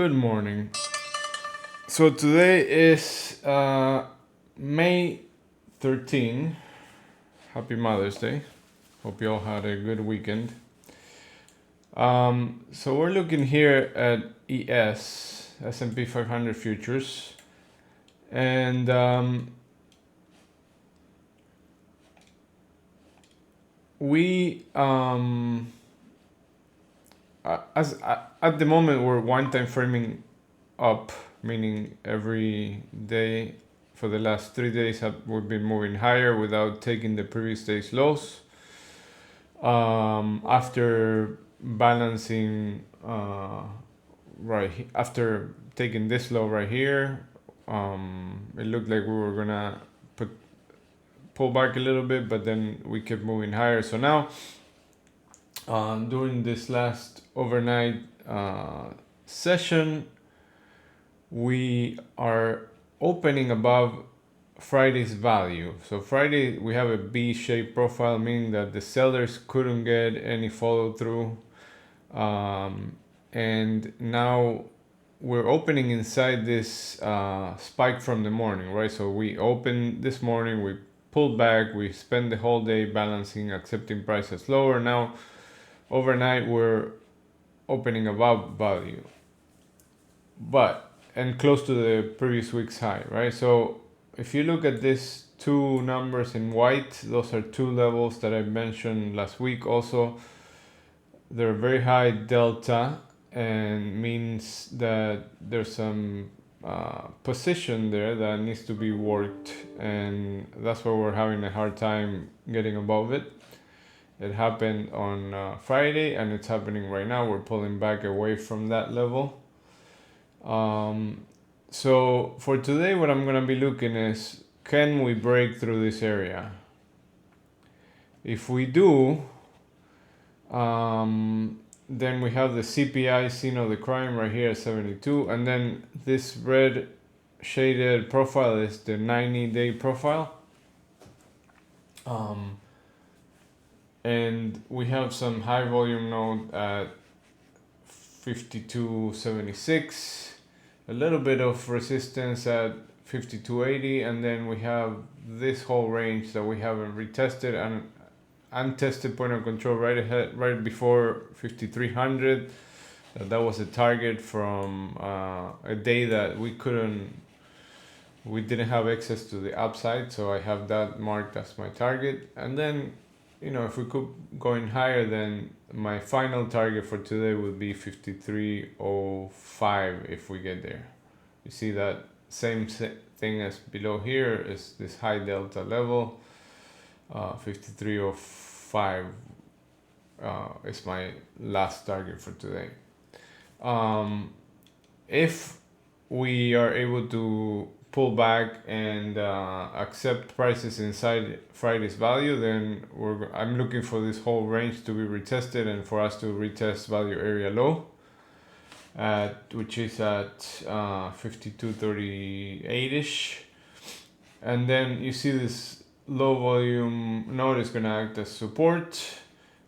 Good morning. So today is May 13. Happy Mother's Day. Hope you all had a good weekend. So we're looking here at SnP500 futures, and we at the moment we're one-time framing up, meaning every day for the last 3 days we've been moving higher without taking the previous day's lows. After balancing after taking this low right here, it looked like we were gonna pull back a little bit, but then we kept moving higher. So now during this last overnight session, we are opening above Friday's value. So Friday we have a B-shaped profile, meaning that the sellers couldn't get any follow through, and now we're opening inside this spike from the morning, right? So we opened this morning, we pulled back, we spent the whole day balancing, accepting prices lower. Now overnight we're opening above value, and close to the previous week's high, right? So if you look at these two numbers in white, those are two levels that I mentioned last week also. They're very high delta, and means that there's some position there that needs to be worked, and that's why we're having a hard time getting above it. It happened on Friday, and it's happening right now. We're pulling back away from that level. So for today, what I'm gonna be looking is, can we break through this area? If we do, then we have the CPI, scene of the crime, right here at 72, and then this red shaded profile is the 90-day profile. And we have some high volume node at 52.76, a little bit of resistance at 52.80, and then we have this whole range that we haven't retested, and untested point of control right before 5300. That was a target from a day that we didn't have access to the upside, so I have that marked as my target. And then, if we could going higher, then my final target for today would be 53.05 if we get there. You see that same thing as below here is this high delta level. 53.05 is my last target for today. If we are able to pull back and accept prices inside Friday's value, then I'm looking for this whole range to be retested and for us to retest value area low, which is at 52.38ish, and then you see this low volume node is going to act as support.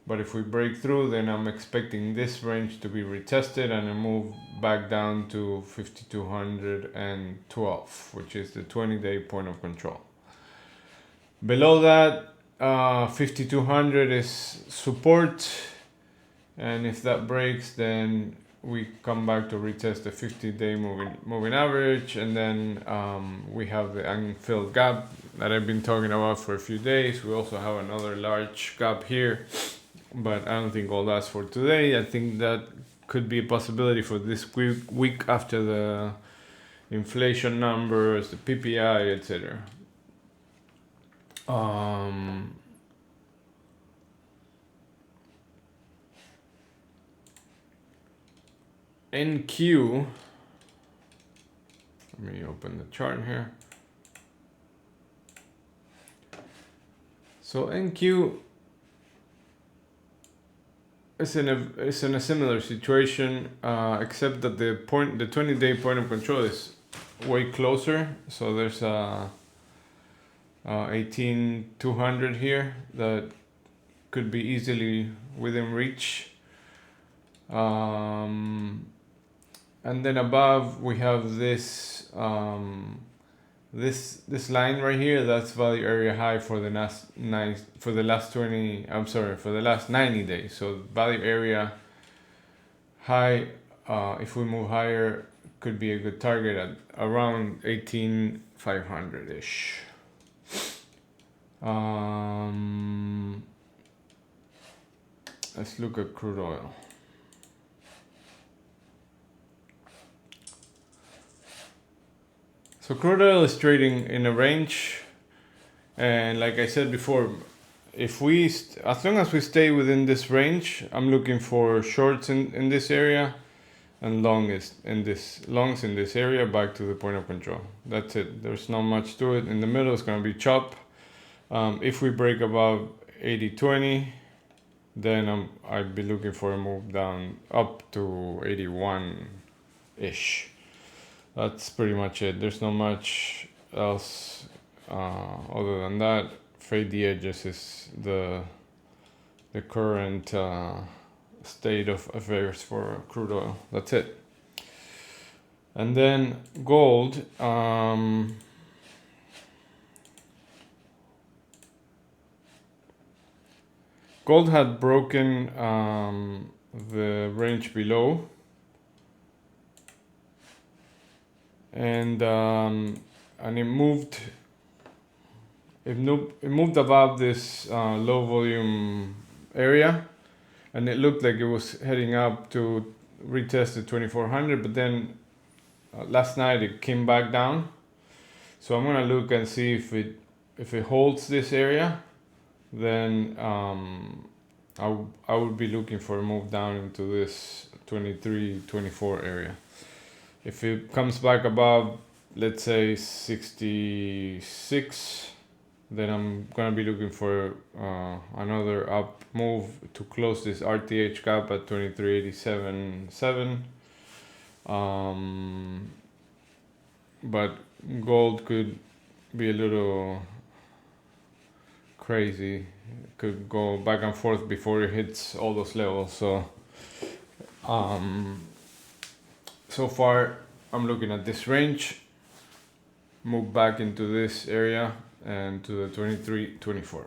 But if we break through, then I'm expecting this range to be retested and a move back down to 5212, which is the 20-day point of control. Below that, 5200 is support, and if that breaks, then we come back to retest the 50-day moving average, and then we have the unfilled gap that I've been talking about for a few days. We also have another large gap here, but I don't think all that's for today. I think that could be a possibility for this week after the inflation numbers, the PPI, etc. NQ, let me open the chart here. So NQ is in a similar situation, except that the 20-day point of control is way closer. So there's 18,200 here that could be easily within reach. and then above we have this this line right here. That's value area high for the last for the last 90 days. So value area high, if we move higher, could be a good target at around 18,500 ish. Let's look at crude oil. So crude oil is trading in a range, and like I said before, if we as long as we stay within this range, I'm looking for shorts in this area and longs in this area back to the point of control. That's it. There's not much to it. In the middle, it's going to be chop. If we break above 80.20, then I'd be looking for a move down up to 81 ish. That's pretty much it. There's not much else other than that. Fade the edges is the current state of affairs for crude oil. That's it. And then gold. Gold had broken the range below, and it moved. It moved above this low volume area, and it looked like it was heading up to retest the 2400. But then last night it came back down. So I'm gonna look and see if it holds this area. Then I would be looking for a move down into this 23-24 area. If it comes back above, let's say 66, then I'm gonna be looking for another up move to close this RTH gap at 23.87.7. But gold could be a little crazy. It could go back and forth before it hits all those levels. So so far I'm looking at this range, move back into this area and to the 23-24.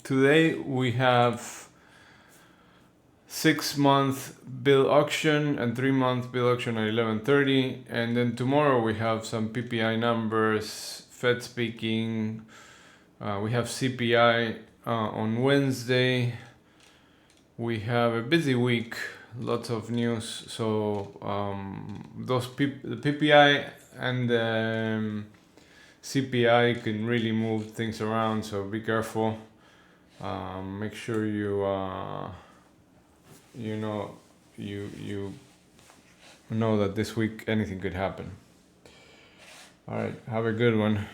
Today we have 6-month bill auction and 3-month bill auction at 11:30, and then tomorrow we have some PPI numbers, Fed speaking. We have CPI on Wednesday. We have a busy week, lots of news. So the PPI and the CPI can really move things around. So be careful. Make sure you know that this week anything could happen. All right, have a good one.